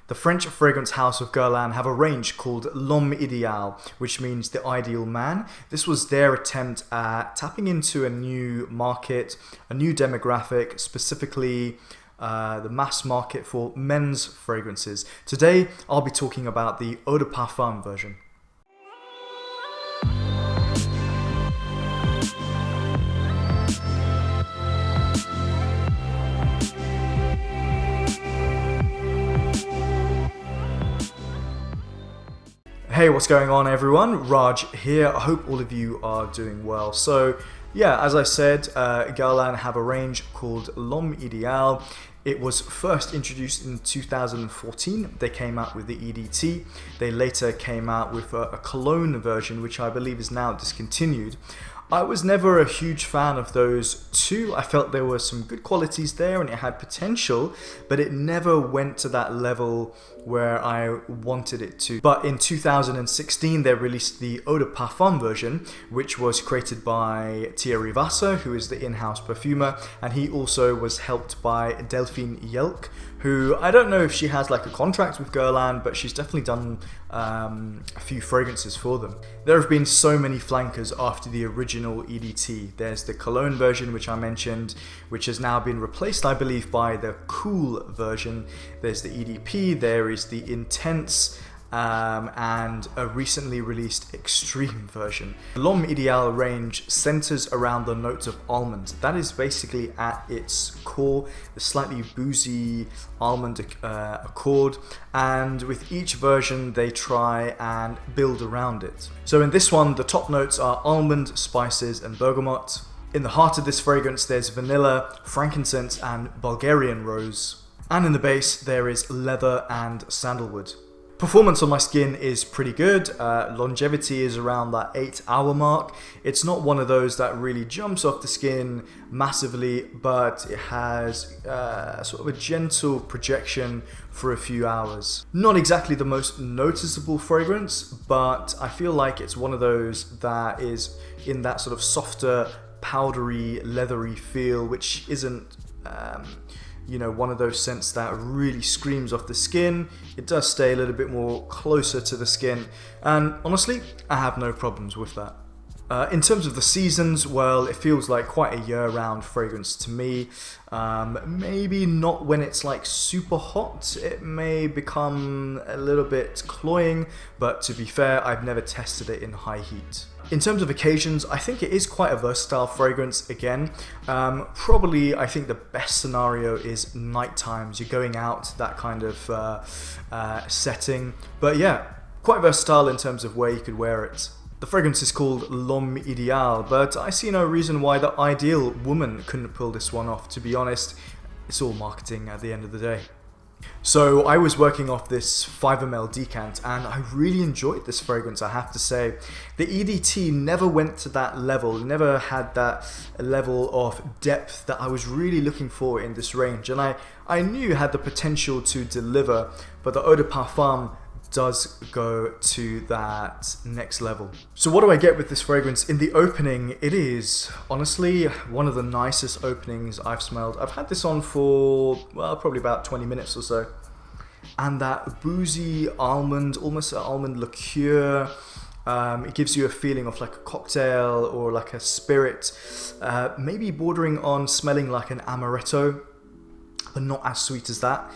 The French fragrance house of Guerlain have a range called L'Homme Ideal, which means the ideal man. This was their attempt at tapping into a new market, a new demographic, specifically the mass market for men's fragrances. Today, I'll be talking about the Eau de Parfum version. Hey, what's going on everyone? Raj here. I hope all of you are doing well. So yeah, as I said, Guerlain have a range called L'Homme Ideal. It was first introduced in 2014. They came out with the EDT. They later came out with a cologne version, which I believe is now discontinued. I was never a huge fan of those two. I felt there were some good qualities there and it had potential, but it never went to that level where I wanted it to. But in 2016, they released the Eau de Parfum version, which was created by Thierry Vasser, who is the in-house perfumer, and he also was helped by Delphine Yelk, who I don't know if she has like a contract with Guerlain, but she's definitely done a few fragrances for them. There have been so many flankers after the original EDT. There's the cologne version, which I mentioned, which has now been replaced, I believe, by the cool version. There's the EDP, there is the intense, and a recently released extreme version. The L'Homme Ideal range centers around the notes of almond. That is basically at its core, the slightly boozy almond accord, and with each version they try and build around it. So in this one, the top notes are almond, spices and bergamot. In the heart of this fragrance there's vanilla, frankincense and Bulgarian rose. And in the base there is leather and sandalwood. Performance on my skin is pretty good. Longevity is around that 8-hour mark. It's not one of those that really jumps off the skin massively, but it has sort of a gentle projection for a few hours. Not exactly the most noticeable fragrance, but I feel like it's one of those that is in that sort of softer, powdery, leathery feel, which isn't one of those scents that really screams off the skin. It does stay a little bit more closer to the skin, and honestly, I have no problems with that. In terms of the seasons, well, it feels like quite a year-round fragrance to me. Maybe not when it's like super hot. It may become a little bit cloying, but to be fair, I've never tested it in high heat. In terms of occasions, I think it is quite a versatile fragrance again. Probably, I think the best scenario is night times. You're going out, that kind of setting. But yeah, quite versatile in terms of where you could wear it. The fragrance is called L'Homme Ideal, but I see no reason why the ideal woman couldn't pull this one off. To be honest, it's all marketing at the end of the day. So I was working off this 5 ml decant and I really enjoyed this fragrance, I have to say. The EDT never went to that level, never had that level of depth that I was really looking for in this range, and I knew it had the potential to deliver, but the Eau de Parfum does go to that next level. So what do I get with this fragrance? In the opening, it is honestly one of the nicest openings I've smelled. I've had this on for, well, probably about 20 minutes or so. And that boozy almond, almost an almond liqueur, it gives you a feeling of like a cocktail or like a spirit, maybe bordering on smelling like an amaretto, but not as sweet as that.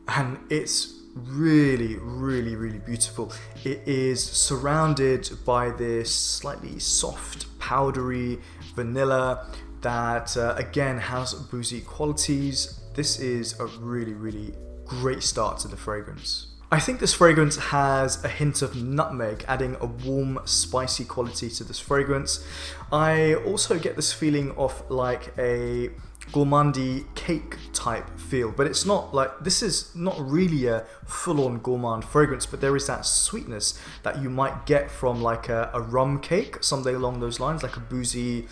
And it's really, really, really beautiful. It is surrounded by this slightly soft, powdery vanilla that again has boozy qualities. This is a really, really great start to the fragrance. I think this fragrance has a hint of nutmeg, adding a warm, spicy quality to this fragrance. I also get this feeling of like a gourmandy cake type feel, but it's not like, this is not really a full-on gourmand fragrance, but there is that sweetness that you might get from like a rum cake, something along those lines, like a boozy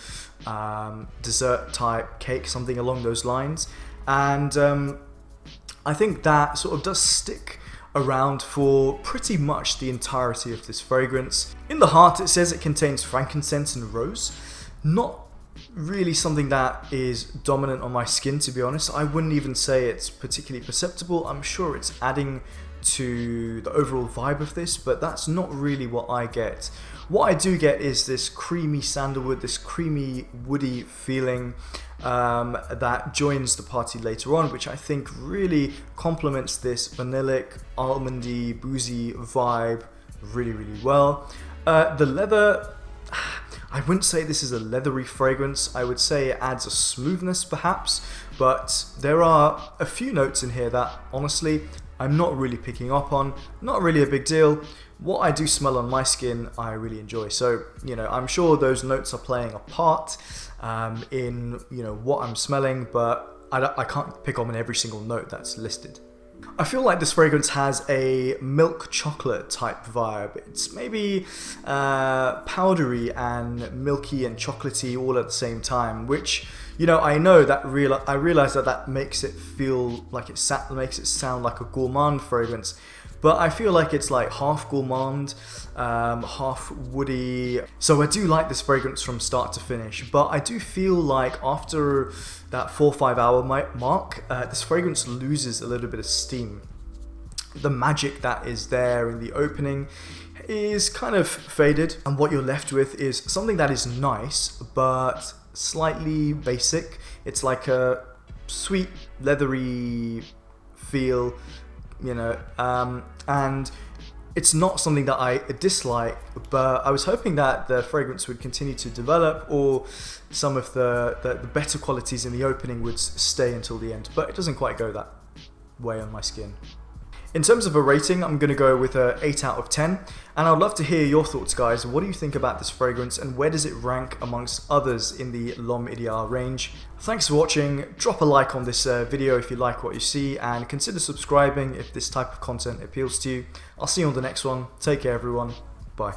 dessert type cake, something along those lines. And I think that sort of does stick around for pretty much the entirety of this fragrance. In the heart, it says it contains frankincense and rose. Not really something that is dominant on my skin, to be honest. I wouldn't even say it's particularly perceptible. I'm sure it's adding to the overall vibe of this, but that's not really what I get. What I do get is this creamy sandalwood, this creamy woody feeling that joins the party later on, which I think really complements this vanillic, almondy, boozy vibe really, really well. The leather, I wouldn't say this is a leathery fragrance. I would say it adds a smoothness perhaps, but there are a few notes in here that honestly I'm not really picking up on. Not really a big deal. What I do smell on my skin, I really enjoy. So, you know, I'm sure those notes are playing a part in, you know, what I'm smelling, but I can't pick up on every single note that's listed. I feel like this fragrance has a milk chocolate type vibe. It's maybe powdery and milky and chocolatey all at the same time, which, you know, I realize that makes it feel like makes it sound like a gourmand fragrance. But I feel like it's like half gourmand, half woody. So I do like this fragrance from start to finish, but I do feel like after that 4 or 5 hour mark, this fragrance loses a little bit of steam. The magic that is there in the opening is kind of faded, and what you're left with is something that is nice, but slightly basic. It's like a sweet, leathery feel, you know, and it's not something that I dislike, but I was hoping that the fragrance would continue to develop, or some of the better qualities in the opening would stay until the end, but it doesn't quite go that way on my skin. In terms of a rating, I'm going to go with a 8 out of 10, and I'd love to hear your thoughts, guys. What do you think about this fragrance, and where does it rank amongst others in the L'Homme Ideal range? Thanks for watching. Drop a like on this video if you like what you see, and consider subscribing if this type of content appeals to you. I'll see you on the next one. Take care, everyone. Bye.